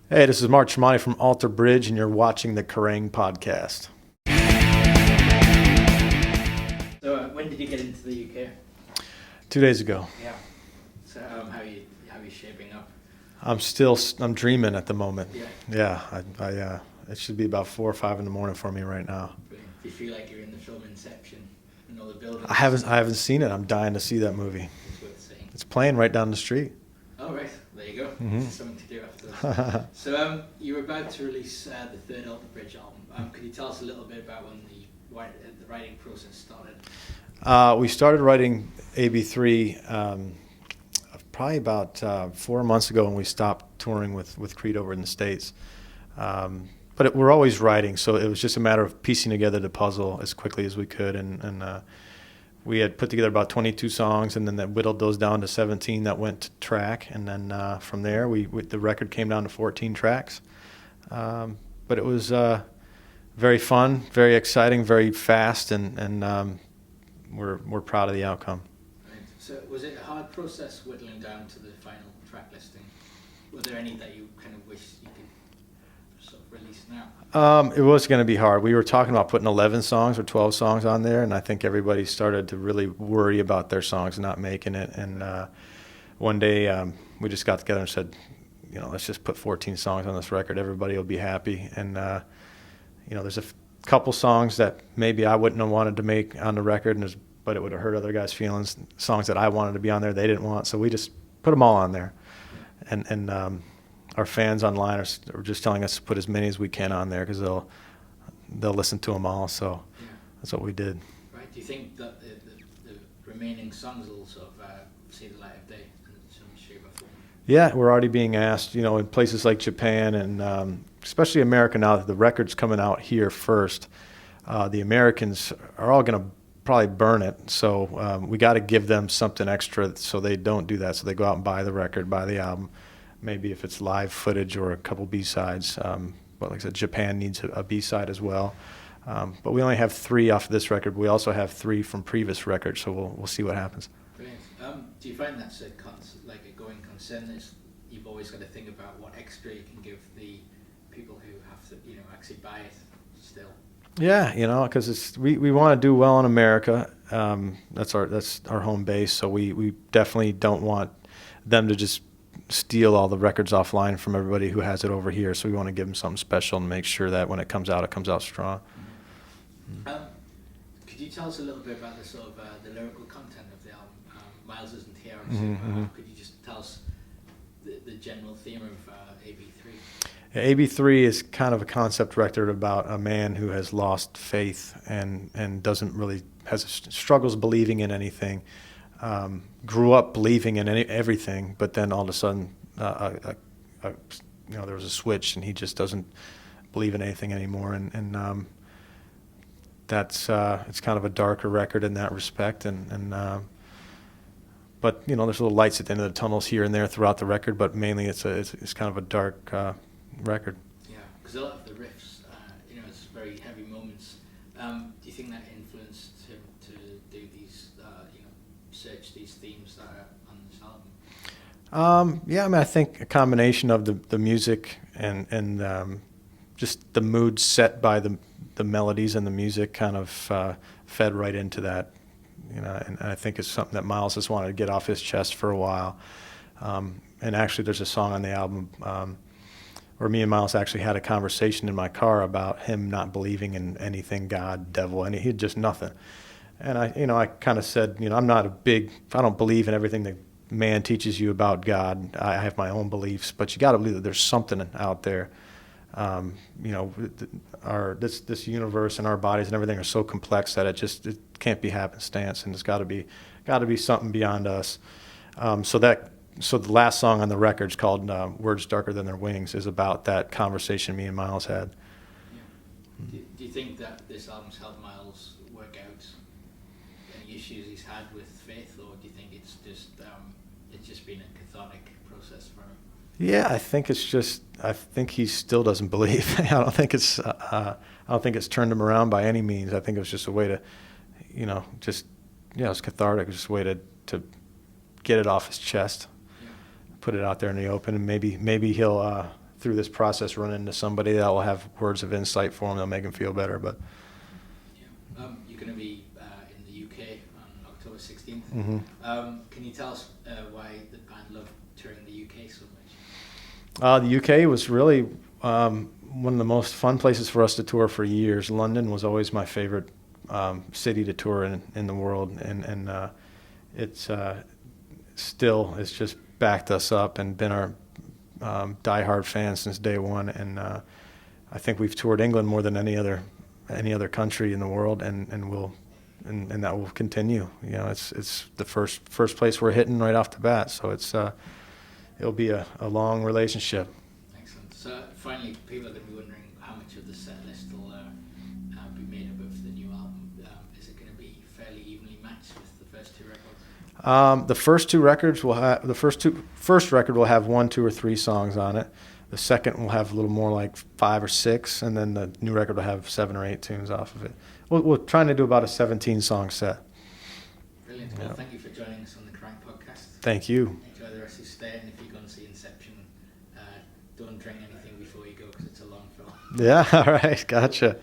Hey, this is Mark Tremonti from Alter Bridge, and you're watching the Kerrang podcast. So when did you get into the UK? 2 days ago. Yeah. So how are you shaping up? I'm dreaming at the moment. Yeah. Yeah, it should be about 4 or 5 in the morning for me right now. Brilliant. Do you feel like you're in the film Inception and all the buildings? I haven't seen it. I'm dying to see that movie. It's worth seeing. It's playing right down the street. Oh right, there you go. Mhm. Something to do after this. So you're about to release the third Alter Bridge album. Could you tell us a little bit about when the writing process started? We started writing ABIII probably about 4 months ago when we stopped touring with Creed over in the States. But we're always writing, so it was just a matter of piecing together the puzzle as quickly as we could. And we had put together about 22 songs, and then that whittled those down to 17 that went to track. And then from there, the record came down to 14 tracks. But it was very fun, very exciting, very fast, and we're proud of the outcome. Right. So was it a hard process whittling down to the final track listing? Were there any that you kind of wish you could sort of release now? It was going to be hard. We were talking about putting 11 songs or 12 songs on there, and I think everybody started to really worry about their songs not making it. And one day we just got together and said, let's just put 14 songs on this record. Everybody will be happy. And there's a couple songs that maybe I wouldn't have wanted to make on the record, but it would have hurt other guys' feelings. Songs that I wanted to be on there, they didn't want, so we just put them all on there. And our fans online are just telling us to put as many as we can on there because they'll listen to them all. So that's what we did. Right. Do you think that the remaining songs will sort of see the light of day in some shape or form? Yeah, we're already being asked, in places like Japan and especially America now that the record's coming out here first. The Americans are all going to probably burn it, so we got to give them something extra so they don't do that. So they go out and buy the record, buy the album. Maybe if it's live footage or a couple B-sides. But like I said, Japan needs a B-side as well. But we only have 3 off of this record. We also have 3 from previous records, so we'll see what happens. Brilliant. Do you find that's a going concern? Is you've always got to think about what extra you can give the people who have to, actually buy it still. Yeah, because we want to do well in America. That's our home base. So we definitely don't want them to just steal all the records offline from everybody who has it over here. So we want to give them something special and make sure that when it comes out strong. Mm-hmm. Could you tell us a little bit about the sort of the lyrical content of the album? Miles isn't here, so could you just tell us the general theme of ABIII? Yeah, ABIII is kind of a concept record about a man who has lost faith and doesn't really struggles believing in anything. Grew up believing in everything, but then all of a sudden, there was a switch, and he just doesn't believe in anything anymore. And that's it's kind of a darker record in that respect. But there's little lights at the end of the tunnels here and there throughout the record. But mainly, it's kind of a dark record. Yeah, because a lot of the riffs, it's very heavy moments. Do you think that influenced him to do these, search these themes that are on this album? Yeah, I think a combination of the music and just the mood set by the melodies and the music kind of fed right into that. And I think it's something that Miles has wanted to get off his chest for a while. And actually, there's a song on the album where me and Miles actually had a conversation in my car about him not believing in anything, God, devil, and he had just nothing. And I kind of said, I don't believe in everything that man teaches you about God. I have my own beliefs, but you got to believe that there's something out there. This universe and our bodies and everything are so complex that it can't be happenstance, and it's got to be something beyond us. So the last song on the record is called "Words Darker Than Their Wings" is about that conversation me and Miles had. Yeah. Do you think that this album's helped Miles work out any issues he's had with faith, or do you think it's just been a cathartic process for him? Yeah, I think he still doesn't believe. I don't think it's turned him around by any means. I think it was just a way to, it's cathartic. It was just a way to get it off his chest, put it out there in the open, and maybe he'll through this process run into somebody that will have words of insight for them. They'll make them feel better. But Yeah. You're going to be in the UK on October 16th. mm-hmm. Can you tell us why the band loved touring the UK so much? The UK was really one of the most fun places for us to tour for years. London was always my favorite city to tour in the world, and it's still, it's just backed us up and been our diehard fans since day one. And I think we've toured England more than any other country in the world, and that will continue. You know, it's the first place we're hitting right off the bat, so it'll be a long relationship. Excellent. So finally, people are going to be wondering how much of the set list will be made up of the new album. Is it going to be fairly evenly matched with the first two records? The first two records will have first record will have 1, 2, or 3 songs on it. The second will have a little more like 5 or 6, and then the new record will have 7 or 8 tunes off of it. We're trying to do about a 17-song set. Brilliant. Yeah. Well, thank you for joining us on the Kerrang podcast. Thank you. Enjoy the rest of your stay, and if you go and see Inception, don't drink anything before you go because it's a long film. Yeah, all right, gotcha.